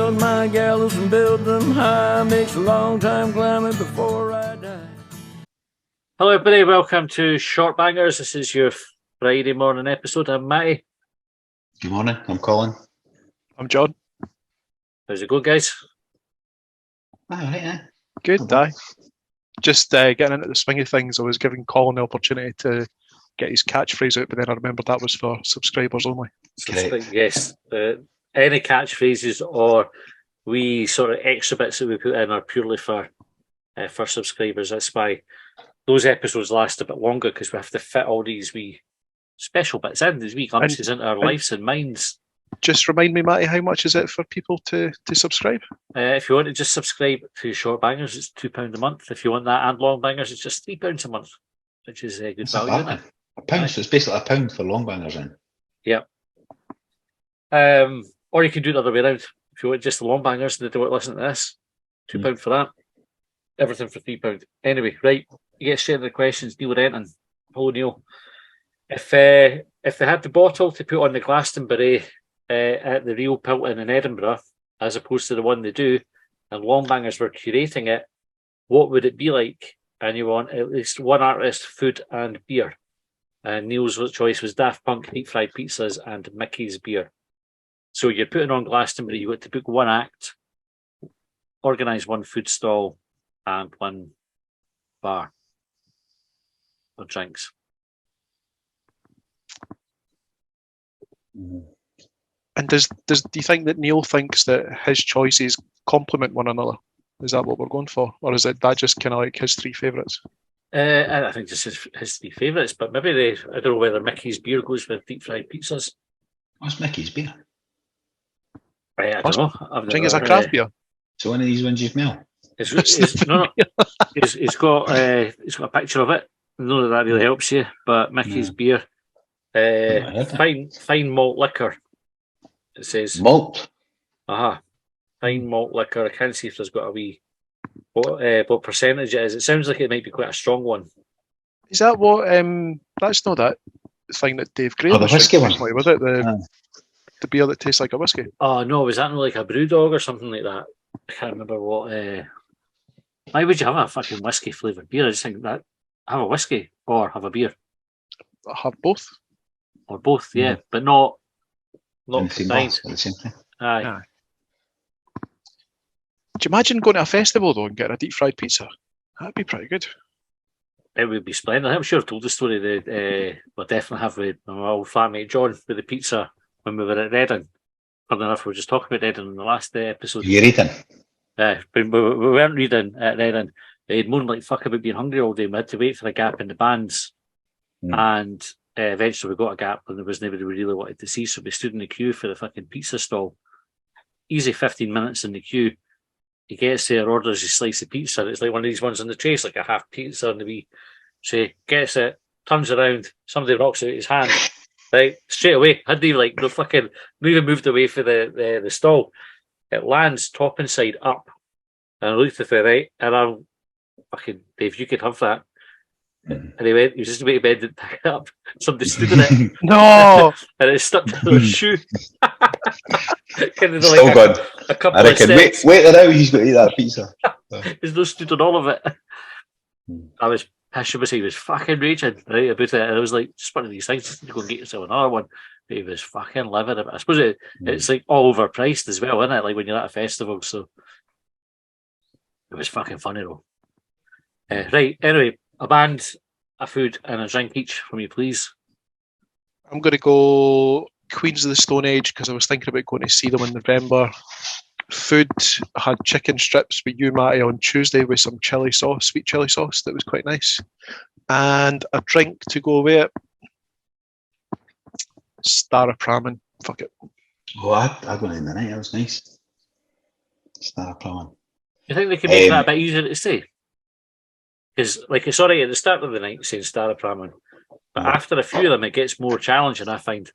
build my gallows and build them high. Makes a long time climbing before I die. Hello, everybody. Welcome to Short Bangers. This is your Friday morning episode. I'm Matty. Good morning. I'm Colin. I'm John. How's it going, guys? All right, Good, aye. Just getting into the swing of things. I was giving Colin the opportunity to get his catchphrase out, but then I remembered that was for subscribers only. Yes. Any catchphrases or we sort of extra bits that we put in are purely for subscribers. That's why those episodes last a bit longer, because we have to fit all these wee special bits in, these wee glimpses into our lives and minds. Just remind me, Matty, how much is it for people to subscribe? If you want to just subscribe to Short Bangers, it's £2 a month. If you want that and Long Bangers, it's just £3 a month, which is a good value, isn't it? £1, so it's basically £1 for Long Bangers then. Yeah. Or you can do it the other way around. If you want just the Long Bangers and they don't want to listen to this, £2 for that. Everything for £3. Anyway, right, you get straight into the questions. Neil Renton. Hello, Neil. If they had the bottle to put on the Glastonbury at the Real Pilton in Edinburgh, as opposed to the one they do, and Long Bangers were curating it, what would it be like? And you want at least one artist, food and beer. And Neil's choice was Daft Punk, Deep Fried Pizzas and Mickey's Beer. So you're putting on Glastonbury, you got to book one act, organise one food stall and one bar or drinks. And do you think that Neil thinks that his choices complement one another? Is that what we're going for? Or is it that just kind of like his three favourites? I think just his three favourites, but maybe I don't know whether Mickey's Beer goes with Deep Fried Pizzas. What's Mickey's Beer? I don't know. I think it's a craft beer. So one of these ones you've mailed? No. It's got a picture of it. I know that really helps you, but Mickey's Beer, fine malt liquor. It says malt. Fine malt liquor. I can't see if there's got a wee what percentage it is. It sounds like it might be quite a strong one. Is that what? That's not that thing that Dave Gray. Oh, the whiskey one. Was it the beer that tastes like a whiskey? Oh no, was that not like a Brewdog or something like that? I can't remember what. Why would you have a fucking whiskey flavoured beer? I just think that have a whiskey or have a beer. Have both. Or both, yeah, but not combined. At the same time. Aye. Do you imagine going to a festival though and getting a deep fried pizza? That'd be pretty good. It would be splendid. I'm sure I've told the story that we'll definitely have with my old flatmate John with the pizza when we were at Reading. Funny enough, we were just talking about Reading in the last episode. You're reading? But we weren't reading at Reading. They'd moaned like fuck about being hungry all day. We had to wait for a gap in the bands. And eventually we got a gap when there was nobody we really wanted to see. So we stood in the queue for the fucking pizza stall. Easy 15 minutes in the queue. He gets there, orders his slice of pizza. It's like one of these ones on the tray. It's like a half pizza on the wee tray. Gets it, turns around. Somebody knocks it out his hand. Right, straight away. Hadn't even not even moved away for the stall. It lands top and side up. And I looked at it, right, and I'm fucking Dave, you could have that. And he was just about to bend and pick it up. Somebody stood in it. No! And it stuck to their shoe. Kind of Still like good. a couple I reckon, of steps. wait there now, he's got to eat that pizza. There's no stood on all of it. I was pissed. He was fucking raging right about it. And I was like, just one of these things, you go and get yourself another one. He was fucking living it. I suppose it's like all overpriced as well, isn't it? Like when you're at a festival. So it was fucking funny though. Right, anyway. A band, a food, and a drink each from you, please. I'm going to go Queens of the Stone Age because I was thinking about going to see them in November. Food, I had chicken strips with you, Matty, on Tuesday with some chili sauce, sweet chili sauce that was quite nice. And a drink to go with it. Star Praman. Fuck it. Oh, I went in the night. That was nice. Star Praman. You think they could make that a bit easier to say? Because, like, it's alright at the start of the night saying Star Praman, but after a few of them, it gets more challenging, I find.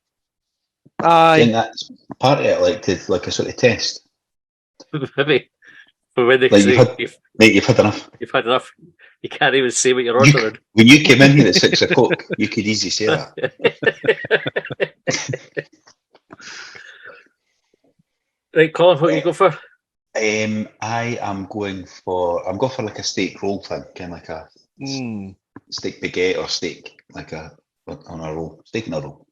I think that's part of it, like a sort of test. Maybe. But when they like say, you've had enough. You've had enough. You can't even say what you're ordering. When you came in here at 6 o'clock, you could easily say that. Right, Colin, what you go for? I'm going for like a steak roll thing, kind of like a steak baguette or steak like a on a roll, steak in a roll.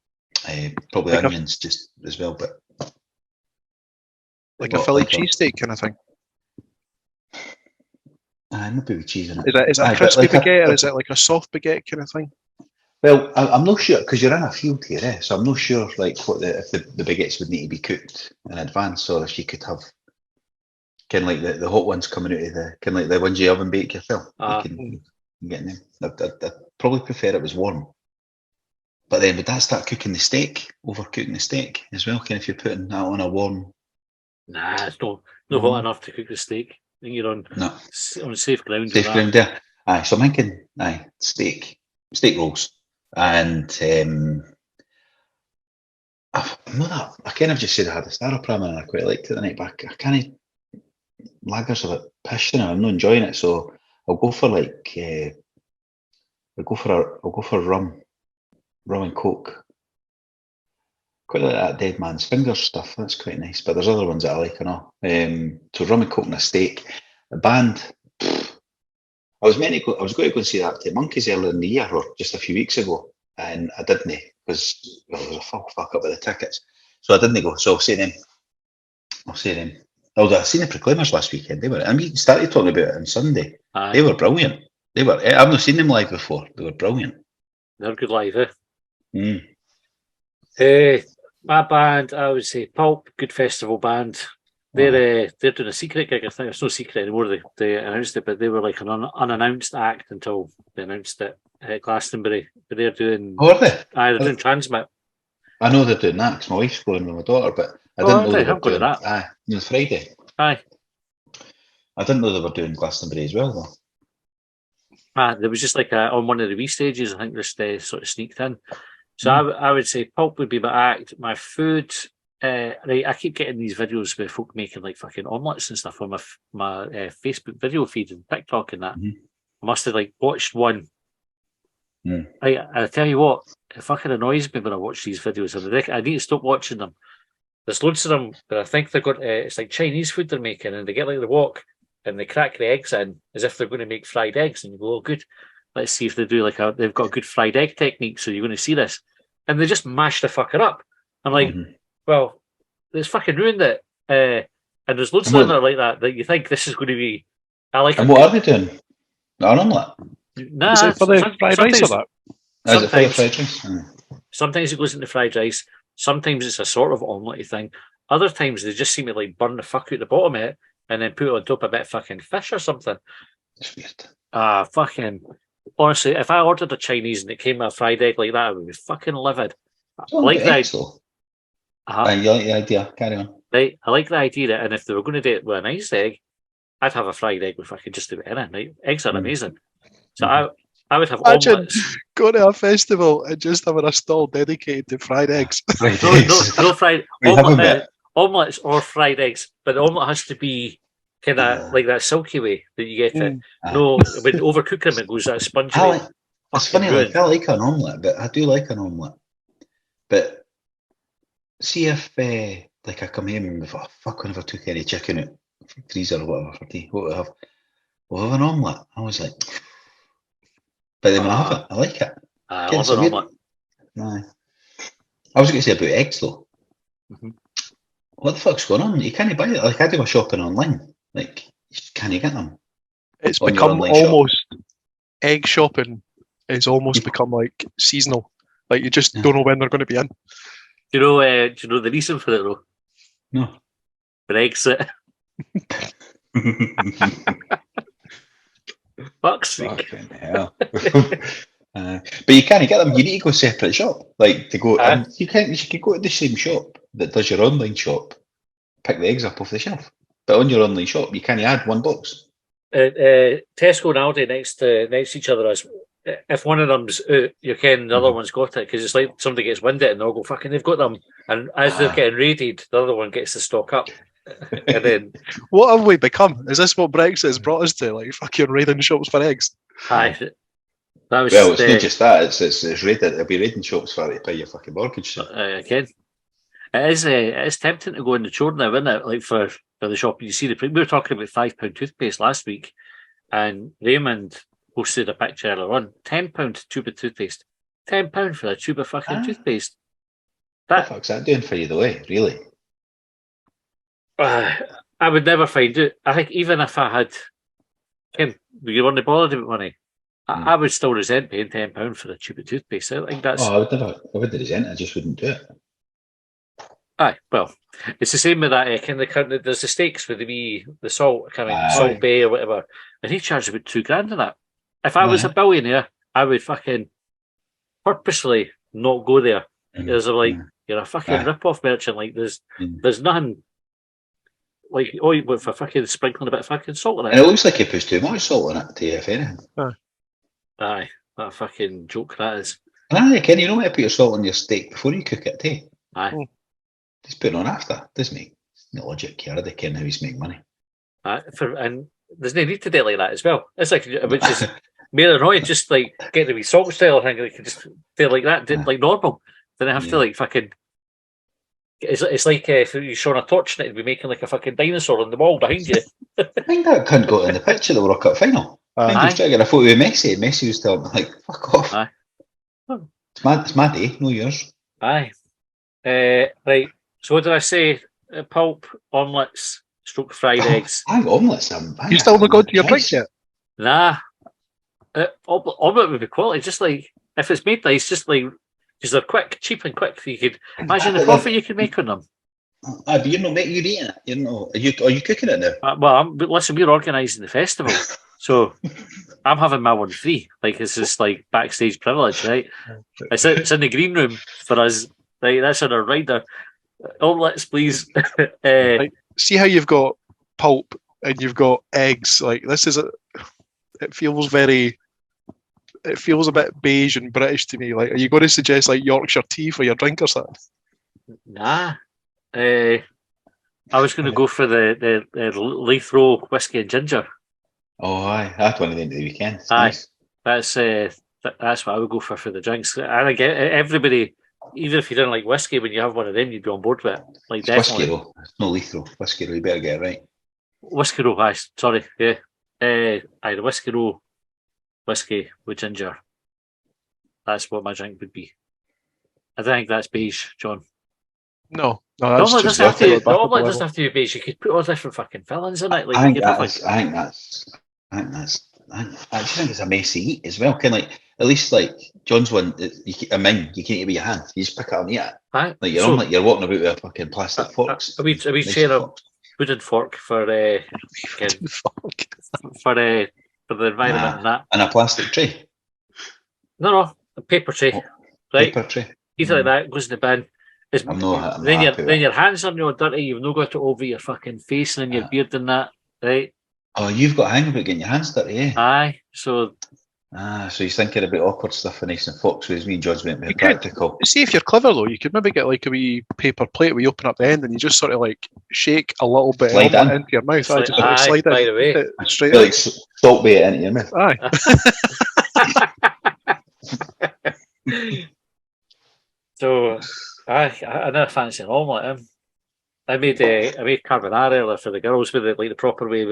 Probably Like a- onions just as well, but Like a what, Philly like cheesesteak kind of thing. maybe with cheese in it. Is it a Aye, but crispy like baguette or is it like a soft baguette kind of thing? well, I'm not sure because you're in a field here, so I'm not sure like what if the baguettes would need to be cooked in advance, or if you could have kind of like the hot ones coming out of the kind of like the ones you oven bake yourself. Ah. You can get them. I'd probably prefer it was warm. But then would that start cooking the steak, overcooking the steak as well? Kind of if you're putting that on a warm. Nah, it's not hot enough to cook the steak. I think you're on No. on safe ground. Safe with ground there. Aye, so I'm thinking, steak rolls, and I'm not that. I kind of just said I had a Staropram and I quite liked it the night back. I can't. Lagers are a bit pish now. I'm not enjoying it, so I'll go for like I'll go for rum and coke. Quite like that Dead Man's Fingers stuff. That's quite nice. But there's other ones that I like and all. So rum and coke and a steak. The band. I was going to go and see that to Monkeys earlier in the year, or just a few weeks ago, and I didn't because there was a fuck up with the tickets, so I didn't go. So I'll say them. Although I seen the Proclaimers last weekend, we started talking about it on Sunday. Aye. They were brilliant. I've not seen them live before. They were brilliant. They're good live, eh? Mm. My band, I would say Pulp, good festival band. They're doing a secret gig. I think it's no secret anymore. They announced it, but they were like an unannounced act until they announced it at Glastonbury. But they're doing. Oh, are they? They're doing Transmit. I know they're doing that because my wife's going with my daughter, but I Oh, didn't know are they they? were I'm going to doing that. It's Friday. Aye. I didn't know they were doing Glastonbury as well, though. There was just like on one of the wee stages, I think they sort of sneaked in. So I would say Pulp would be my act. My food, right, I keep getting these videos with folk making like fucking omelettes and stuff on my Facebook video feed and TikTok and that. Mhm. I must have like watched one. Mm. I tell you what, it fucking annoys me when I watch these videos. I need to stop watching them. There's loads of them, but I think they've got it's like Chinese food they're making, and they get like the wok and they crack the eggs in as if they're going to make fried eggs, and you go, "Oh, good. Let's see if they do they've got a good fried egg technique." So you're going to see this, and they just mash the fucker up. I'm like, well, it's fucking ruined it. And there's loads of them that are like that you think this is going to be. I like. And what are they doing? An omelette? Nah, Is it for the fried rice or that? Is it for the fried rice? Sometimes it goes into fried rice. Sometimes it's a sort of omelette thing. Other times they just seem to like burn the fuck out the bottom of it and then put it on top a bit of fucking fish or something. It's weird. Fucking. Honestly, if I ordered a Chinese and it came with a fried egg like that, I would be fucking livid. I like that. You like the idea? Carry on. Right, I like the idea that, and if they were going to do it with a nice egg, I'd have a fried egg if I could just do it in it. Right? Eggs are amazing. So I would have omelettes. Go to a festival and just having a stall dedicated to fried eggs. No fried omelets or fried eggs, but the omelette has to be kind of like that silky way that you get it. No, when overcook them, it goes that spongy way. It's funny, like, I like an omelette, but I do like an omelette. But see if like I come home and I never took any chicken out from the freezer or whatever for tea, what we have? We'll have an omelette. I was like, but then when I have it, I like it. I love an omelette. Nah. I was going to say about eggs though. Mm-hmm. What the fuck's going on? You can't buy it. Like I do my shopping online. Like you just can't get them. It's become almost egg shopping is almost become like seasonal. Like you just don't know when they're going to be in. Do you know the reason for it though? No. Brexit. Fuck's sake. Fucking hell. But you can't get them. You need to go separate shop. Like to go. You can go to the same shop that does your online shop. Pick the eggs up off the shelf. But on your online shop, you can't add one box. Tesco and Aldi next to each other. If one of them's out, you can the other one's got it because it's like somebody gets wind it and they'll go fucking. They've got them, and as they're getting raided, the other one gets to stock up. And then, what have we become? Is this what Brexit has brought us to? Like fucking raiding shops for eggs? Aye. It's not just that. It's raided. It'll be raiding shops for to pay your fucking mortgage. Again. It is tempting to go in the chore now, isn't it? Like for the shop, you see we were talking about £5 toothpaste last week, and Raymond posted a picture earlier on. £10 tube of toothpaste. £10 for a tube of fucking toothpaste. What the fuck's that doing for you, though? Really? I would never find it. I think even if I had, Ken, you weren't bothered about money, I would still resent paying £10 for a tube of toothpaste. I think that's. Oh, I would resent it. I just wouldn't do it. Aye, well, it's the same with that. There's the steaks with the salt, Salt Bay or whatever, and he charged about £2,000 on that. If I was a billionaire, I would fucking purposely not go there. There's you're a fucking rip-off merchant. Like there's nothing. Like, you for fucking sprinkling a bit of fucking salt on it. And it looks like he puts too much salt on it, to you, if anything. Aye, that fucking joke that is. Aye, Ken, you don't want to put your salt on your steak before you cook it, too. Aye. Just put it on after, doesn't he? No logic here, they ken how he's making money. Aye, and there's no need to do it like that as well. It's like, which is more annoying, just like get the wee salt style thing, like just do it like that, like normal. Then I have to like fucking. It's like if you shone a torch and it'd be making like a fucking dinosaur on the wall behind you. I think that cunt got in the picture of the World Cup final. I think he was trying to get a photo with Messi. Messi was telling him, like, fuck off. Aye. It's my day, no yours. Aye. Right. So what did I say? Pulp, omelettes, fried eggs. Omelets. You still not got to your drink yet? Nah. Omelette would be quality. Just like, if it's made nice, just like, because they're quick, cheap and quick. You could imagine the profit you could make on them. But you're not making, you're eating it. You're not. Are you cooking it now? But listen, we're organising the festival, so I'm having my one free. Like it's just like backstage privilege, right? It's in the green room for us. Right, that's on our rider. Omelettes, please. See how you've got pulp and you've got eggs. Like this is it feels a bit beige and British to me. Like, are you going to suggest like Yorkshire tea for your drink or something? Nah. I was going to go for the Leithrow whiskey and ginger. Oh, aye. I had one of them the weekend. Aye. Nice. That's what I would go for the drinks. I think everybody, even if you didn't like whiskey, when you have one of them, you'd be on board with it. Like, It's definitely. whiskey, though. It's no Leithrow. Whiskey, though. You better get it right. Whiskey roll, aye. Sorry. Yeah. The whiskey roll. Whiskey with ginger. That's what my drink would be. I think that's beige, John. No, The that's omelette just doesn't have to be beige. You could put all different fucking fillings in it. Like, I think I think it's a messy eat as well. Kind of like, at least like John's one, you can't eat with your hand. You just pick it up and eat it. Aye. Like you're on, like you're walking about with a fucking plastic forks. A wee chair of wooden fork for the environment and that. And a plastic tray. No, a paper tray. Right? Paper tray. Eat it like that, goes in the bin. Then your hands are not dirty, you've not got it over your fucking face and your beard and that, right? Oh, you've got a hang about getting your hands dirty, eh? Aye, so... so he's thinking about awkward stuff and nice and fox, whereas me and George went with practical. See, if you're clever though, you could maybe get like a wee paper plate where you open up the end and you just sort of like shake a little bit Slide of in. into your mouth. Slide Slide by in. the way. Straight Like salt bait into your mouth. Aye. So, I never fancy an omelette. I made carbonara earlier for the girls with the proper way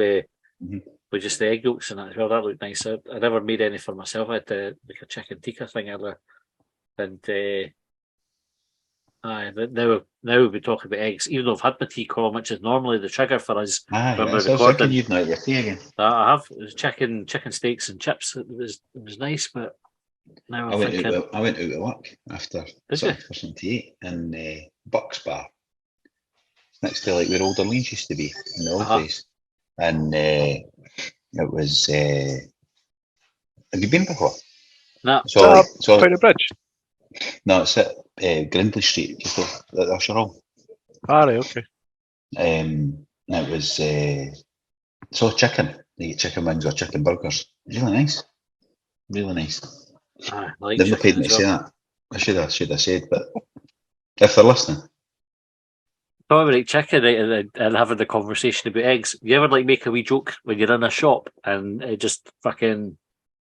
with just the egg yolks and that as well. That looked nice. I never made any for myself. I had like a chicken tikka thing earlier, and now we're talking about eggs. Even though I've had my tea column, which is normally the trigger for us when we're recording. You've now your tea again. I have. It was chicken steaks and chips. It was nice, but now I went out at work after for some tea in Bucks Bar. Next to like where Old Orleans used to be in the old days. And it was have you been before? No. So Powder Bridge? No, it's at Grindley Street, just off at Usher Hall. Right, okay. It was chicken. They get chicken wings or chicken burgers. Really nice. Really nice. They've not paid me to say that. I should have said, but if they're listening. Talking about chicken and having the conversation about eggs, you ever like make a wee joke when you're in a shop and it just fucking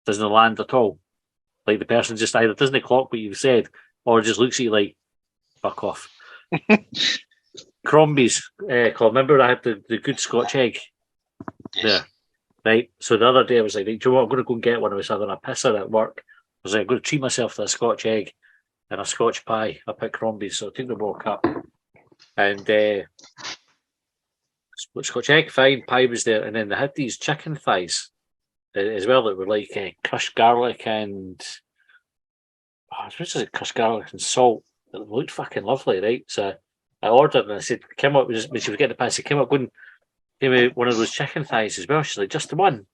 doesn't land at all? Like the person just either doesn't clock what you've said or just looks at you like, fuck off. Crombie's, Colin, remember I had the good Scotch egg there, right? So the other day I was like, do you know what, I'm going to go and get one. I was having a pisser at work. I was like, I'm going to treat myself to a Scotch egg and a Scotch pie up at Crombie's. So I took the walk up and Scotch egg, fine, pie was there. And then they had these chicken thighs as well that were like crushed garlic and crushed garlic and salt. It looked fucking lovely, right? So I ordered and I said, Kim, when she was getting the pie, I said, Kim, up, give me one of those chicken thighs as well. She's like, just the one.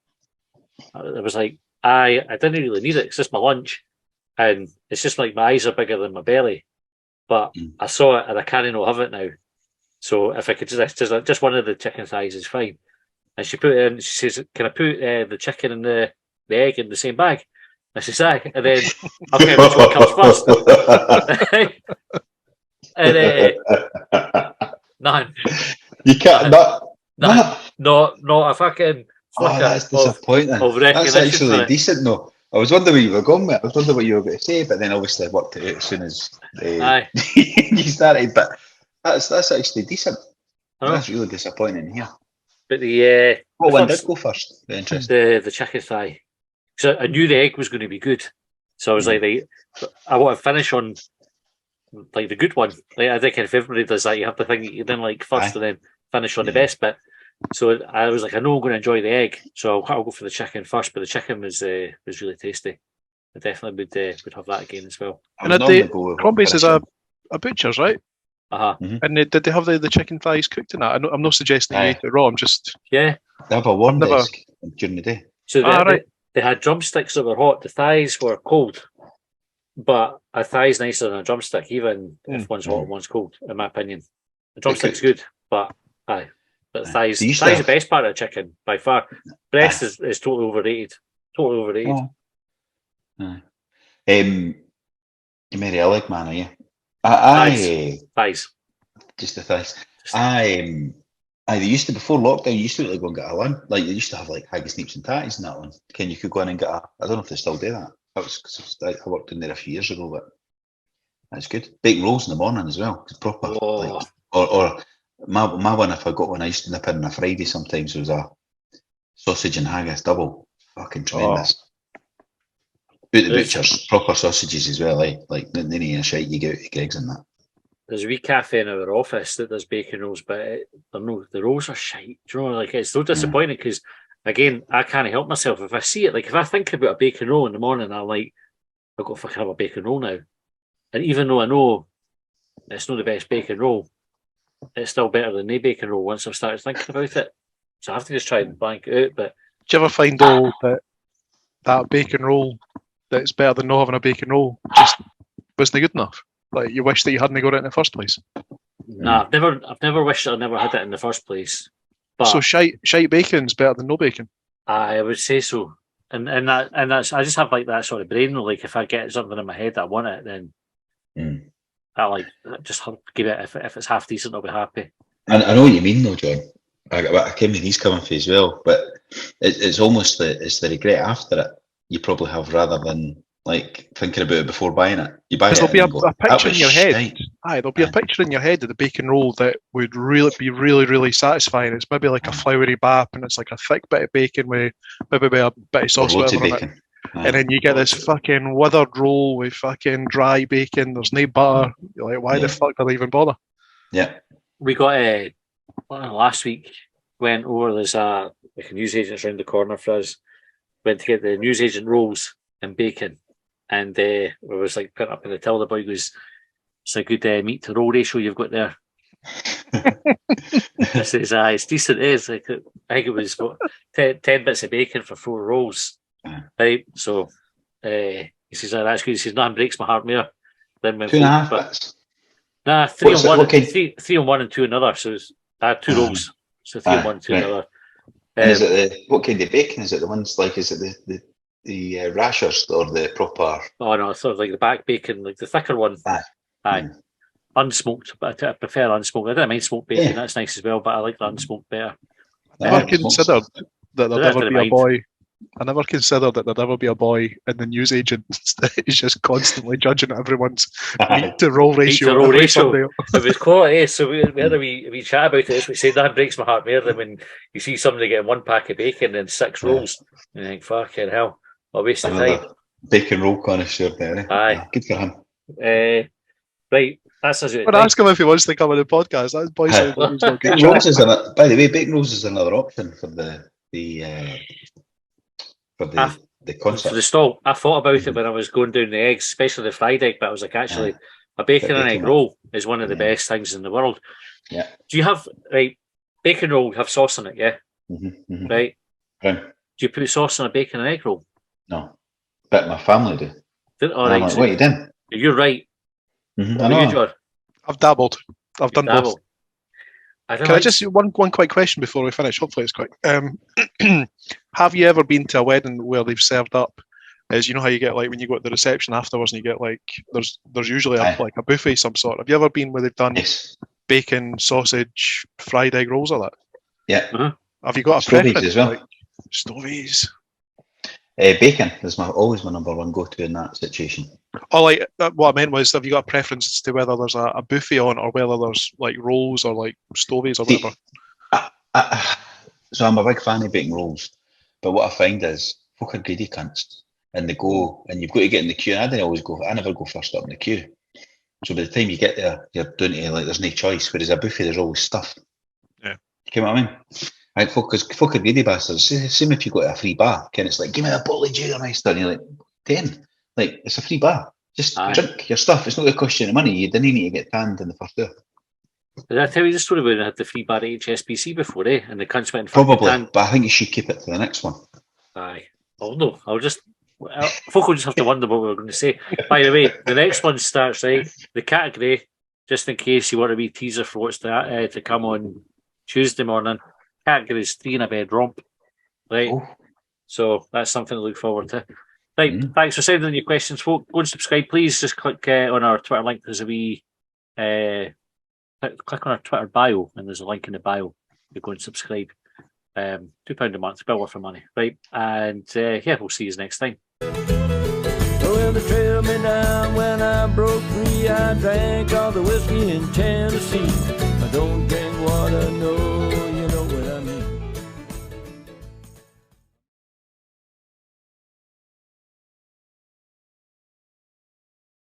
I was like, I didn't really need it. It's just my lunch. And it's just like my eyes are bigger than my belly. But I saw it and I can't not have it now. So if I could just one of the chicken thighs is fine. And she put it in, she says, can I put the chicken and the egg in the same bag? I says, aye. And then, okay, which one comes first? And none. You can't, not a fucking flicker that's disappointing. of That's recognition for actually it. decent, though. I was wondering where you were going with it. I was wondering what you were going to say, but then obviously I worked it out as soon as Aye. you started. But that's actually decent. Oh. That's really disappointing here. But the What the one first- did go first? Very interesting. the chicken thigh. So I knew the egg was going to be good. So I was like, I want to finish on like the good one. Like I think if everybody does that, you have to think you then like first and then finish on the best bit. So I was like, I know I'm going to enjoy the egg, so I'll go for the chicken first. But the chicken was really tasty. I definitely would have that again as well. And Crombie's is a butcher's, right? And did they have the chicken thighs cooked in that? I'm not suggesting you ate it raw. I'm just They have a warm desk during the day. So they had drumsticks that were hot. The thighs were cold, but a thigh's nicer than a drumstick, even if one's hot and one's cold. In my opinion, the drumstick's good, but aye. But thighs is the best part of the chicken by far. Breast is totally overrated. Totally overrated. You're Mary Alec man, are you? Thighs. Just the thighs. They used to, before lockdown, you used to really go and get a lunch. Like they used to have like haggis, neeps and tatties and that one. You could go in and get I don't know if they still do that. I worked in there a few years ago, but that's good. Baked rolls in the morning as well. It's proper. Like, or my one, if I got one, I used to nip in on a Friday sometimes. It was a sausage and haggis double. Fucking tremendous. But the butcher's proper sausages as well, like any of shite you get out of gigs and that. There's a wee cafe in our office that does bacon rolls, but the rolls are shite. Do you know, like it's so disappointing because again, I can't help myself. If I see it, like if I think about a bacon roll in the morning, I'm like, I've got to fucking have a bacon roll now. And even though I know it's not the best bacon roll, it's still better than no bacon roll once I've started thinking about it. So I have to just try and blank it out. But do you ever find though that bacon roll that's better than not having a bacon roll just wasn't good enough? Like you wish that you hadn't got it in the first place. Nah, I've never wished I never had it in the first place. But so shite bacon's better than no bacon. I would say so. And that's I just have like that sort of brain. Like if I get something in my head that I want it, then I just give it. If it's half decent, I'll be happy. And I know what you mean, though, John. I came with these coming for as well, but it's almost it's the regret after it you probably have rather than like thinking about it before buying it. You buy it. There'll be a picture in your head. There'll be a picture in your head of the bacon roll that would really be really satisfying. It's maybe like a floury bap, and it's like a thick bit of bacon with maybe a bit of sauce, whatever on it. And then you get this fucking withered roll with fucking dry bacon. There's no butter. You're like, why the fuck did I even bother? Yeah. We got last week. Went over. There's a newsagents around the corner for us. Went to get the newsagent rolls and bacon. And we was like putting up in the till. The boy goes, "It's a good meat to roll ratio you've got there." I says, "It's decent." It is. Like, I think it was 10 bits of bacon for 4 rolls. Right. So he says, "That's good." He says, "Nothing breaks my heart more than when 2.5 bits." Nah, 3 on one, 3 on one and 2 another. So I had 2 rolls. So 3 on one, 2 another. Is it what kind of bacon? Is it the ones like? Is it the rashers or the proper? Oh no, sort of like the back bacon, like the thicker one. Aye. Unsmoked, but I prefer unsmoked. I don't mind smoked bacon, that's nice as well, but I like the unsmoked better. I never considered that there'd ever be a boy I never considered that there'd ever be a boy in the newsagent that is just constantly judging everyone's meat to roll ratio. roll every ratio. Sunday. It was quality, so we had a wee chat about it. As we said, that breaks my heart more than when you see somebody getting 1 pack of bacon and 6 rolls, and you think, fucking hell, a waste of time. Another bacon roll connoisseur there. Aye. Good for him. Right, that's us. But ask him if he wants to come on the podcast. That boy sounds like he's not Bacon good. rolls is by the way, bacon rolls is another option for the concept. For the stall, I thought about it when I was going down the eggs, especially the fried egg, but I was like, actually, a bacon and egg roll is one of the best things in the world. Yeah. Do you have, bacon roll have sauce on it, yeah? Right? Right. Do you put sauce on a bacon and egg roll? No. But my family do. Right, like, what you doing? You're right. I What about know. you, George? I've dabbled. I've done both. Dabble. I don't Can I like- just one quick question before we finish? Hopefully it's quick. Have you ever been to a wedding where they've served up? As you know how you get like when you go to the reception afterwards and you get like there's usually Aye. like a buffet some sort. Have you ever been where they've done Yes. bacon, sausage, fried egg rolls or that? Yeah. Have you got a Stovies preference? as well. Like, stovies. Bacon is always my number one go-to in that situation. Oh, like what I meant was, have you got a preference as to whether there's a buffet on or whether there's like rolls or like stovies or See, whatever? So I'm a big fan of bacon rolls, but what I find is folk are greedy cunts, and they go and you've got to get in the queue. And I never go first up in the queue. So by the time you get there, you're doing it like there's no choice. Whereas a buffet, there's always stuff. Yeah. You know what I mean? I think folk are greedy bastards. Same if you got a free bar, Ken, it's like, give me a bottle of Jägermeister, and you're like, 10. Like, it's a free bar. Just drink your stuff. It's not going to cost you any money. You didn't need to get tanned in the first hour. Did I tell you the story when I had the free bar at HSBC before, And the cunts went Probably, and but I think you should keep it to the next one. aye. Oh no, folk will just have to wonder what we were going to say. By the way, the next one starts, right? The category, just in case you want a wee teaser for what's to come on Tuesday morning. Category is 3 in a bed romp, right? Oh. So that's something to look forward to. Right, thanks for sending in your questions, folk. Go and subscribe, please. Just click on our Twitter link. There's a wee click on our Twitter bio, and there's a link in the bio. You go and subscribe. £2 a month, well worth the money, right? And we'll see you next time. Well, they trailed me down when I broke free. I drank all the whiskey in Tennessee.